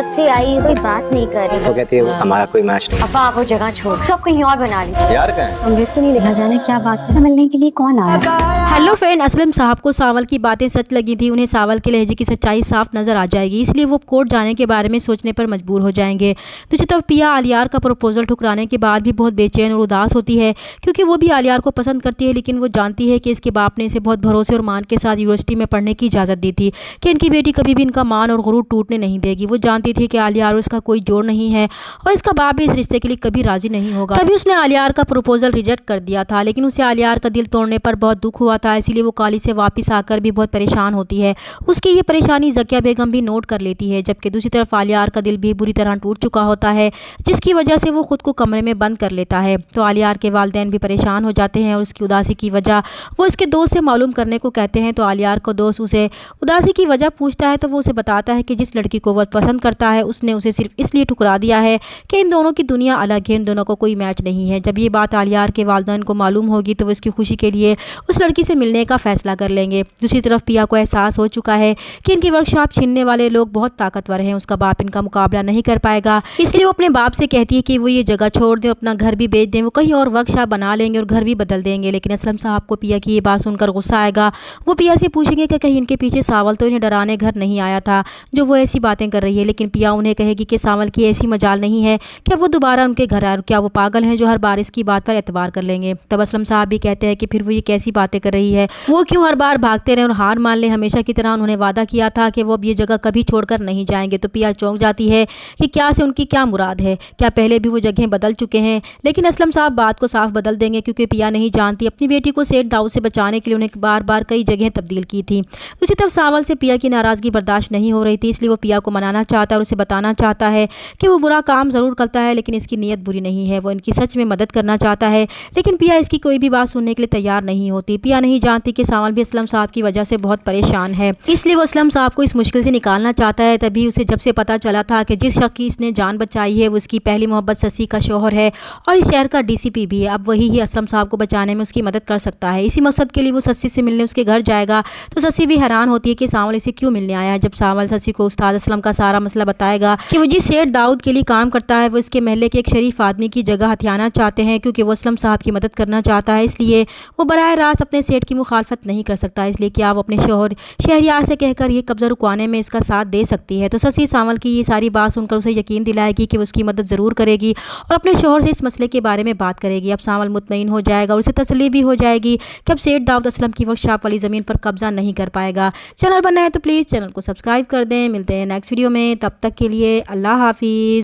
जब से आई कोई बात नहीं कर रही। वो कहती है वो हमारा कोई मैच नहीं। अब आप वो जगह छोड़, सब कहीं और बना लीजिए। यार कहाँ है? कमरे से नहीं देखा जाने क्या बात है, मिलने के लिए कौन आया है। हेलो फ्रेंड, असलम साहब को सावल की बातें सच लगी थी। उन्हें सावल के लहजे की सच्चाई साफ नजर आ जाएगी, इसलिए वो कोर्ट जाने के बारे में सोचने पर मजबूर हो जाएंगे। दूसरी तरफ पिया आलियार का प्रपोजल ठुकराने के बाद भी बहुत बेचैन और उदास होती है, क्योंकि वो भी आलियार को पसंद करती है, लेकिन वो जानती है कि इसके बाप ने इसे बहुत भरोसे और मान के साथ यूनिवर्सिटी में पढ़ने की इजाज़त दी थी कि इनकी बेटी कभी भी इनका मान और गुरूर टूटने नहीं देगी। वो जानती थी कि आलियार और इसका कोई जोड़ नहीं है और इसका बाप भी इस रिश्ते के लिए कभी राजी नहीं होगा। तभी उसने आलियार का प्रपोजल रिजेक्ट कर दिया था, लेकिन उसे आलियार का दिल तोड़ने पर बहुत दुख हुआ था, इसीलिए वो काली से वापस आकर भी बहुत परेशान होती है। उसकी ये परेशानी ज़किया बेगम भी नोट कर लेती है, जबकि दूसरी तरफ आलियार का दिल भी बुरी तरह टूट चुका होता है, जिसकी वजह से वो खुद को कमरे में बंद कर लेता है। तो आलियार के वालिदैन भी परेशान हो जाते हैं और उसकी उदासी की वजह वो इसके दोस्त से मालूम करने को कहते हैं। तो आलियार को दोस्त उसे उदासी की वजह पूछता है, तो वो उसे बताता है कि जिस लड़की को वो पसंद करता है उसने उसे सिर्फ इसलिए ठुकरा दिया है कि इन दोनों की दुनिया अलग है, इन दोनों को कोई मैच नहीं है। जब ये बात आलियार के वालिदैन को मालूम होगी तो वो इसकी खुशी के लिए उस लड़की से मिलने का फैसला कर लेंगे। दूसरी तरफ पिया को एहसास हो चुका है कि इनकी वर्कशॉप छीनने वाले लोग बहुत ताकतवर हैं, उसका बाप इनका मुकाबला नहीं कर पाएगा, इसलिए वो अपने बाप से कहती है कि वो ये जगह छोड़ दें, अपना घर भी बेच दें, वो कहीं और वर्कशॉप बना लेंगे और घर भी बदल देंगे। लेकिन असलम साहब को पिया की ये बात सुनकर गुस्सा आएगा। वो पिया से पूछेंगे कि कहीं इनके पीछे सावल तो इन्हें डराने घर नहीं आया था जो वो ऐसी बातें कर रही है। लेकिन पिया उन्हें कहेगी कि सावल की ऐसी मजाल नहीं है कि वो दोबारा उनके घर आए, क्या वो पागल हैं जो हर बार इसकी बात पर एतबार कर लेंगे। तब असलम साहब भी कहते हैं कि फिर वो ये कैसी बातें कर रही है, वो क्यों हर बार भागते रहे और हार मान ले। हमेशा की तरह उन्होंने वादा किया था कि वो अब ये जगह कभी छोड़कर नहीं जाएंगे। तो पिया चौंक जाती है कि क्या से उनकी क्या मुराद है, क्या पहले भी वो जगह बदल चुके हैं। लेकिन असलम साहब बात को साफ बदल देंगे, क्योंकि पिया नहीं जानती अपनी बेटी को सेठ दाऊद से बचाने के लिए उन्हें बार बार कई जगह तब्दील की थी। दूसरी तरफ सावल से पिया की नाराज़गी बर्दाश्त नहीं हो रही थी, इसलिए वो पिया को मनाना चाहता है और उसे बताना चाहता है कि वो बुरा काम ज़रूर करता है, लेकिन इसकी नीयत बुरी नहीं है, वो इनकी सच में मदद करना चाहता है। लेकिन पिया इसकी कोई भी बात सुनने के लिए तैयार नहीं होती। पिया नहीं जानती कि सावल भी असलम साहब की वजह से बहुत परेशान है, इसलिए वो असलम साहब को इस मुश्किल से निकालना चाहता है। तभी उसे जब से पता चला था कि जिस शख्स की इसने जान बचाई है वो उसकी पहली मोहब्बत ससी का शौहर है और इस शहर का डीसीपी भी है, अब वही ही असलम साहब को बचाने में उसकी मदद कर सकता है। इसी मकसद के लिए वो ससी से मिलने उसके घर जाएगा। तो ससी भी हैरान होती है कि सावल इसे क्यों मिलने आया है। जब सावल ससी को उस्ताद असलम का सारा मसला बताएगा कि वो जिस सेठ दाऊद के लिए काम करता है वो इसके महल्ले के एक शरीफ आदमी की जगह हथियाना चाहते हैं, क्योंकि वो असलम साहब की मदद करना चाहता है, इसलिए वो बराह रास्त अपने सेठ की मुखालफत नहीं कर सकता। इसलिए क्या वो अपने शौहर शहरियार से कहकर ये कब्जा रुकवाने में इसका साथ दे सकती है। तो ससी सावल की ये सारी बात सुनकर उसे यकीन दिलाएगी कि वो उसकी मदद ज़रूर करेगी और अपने शौहर से इस मसले के बारे में बात करेगी। अब सावल मुतमईन हो जाएगा और उसे तसल्ली भी हो जाएगी कि अब सेठ दाऊद असलम की वर्कशॉप वाली ज़मीन पर कब्जा नहीं कर पाएगा। चैनल बनना है तो प्लीज़ चैनल को सब्सक्राइब कर दें। मिलते हैं नेक्स्ट वीडियो में, तब तक के लिए अल्लाह हाफिज़।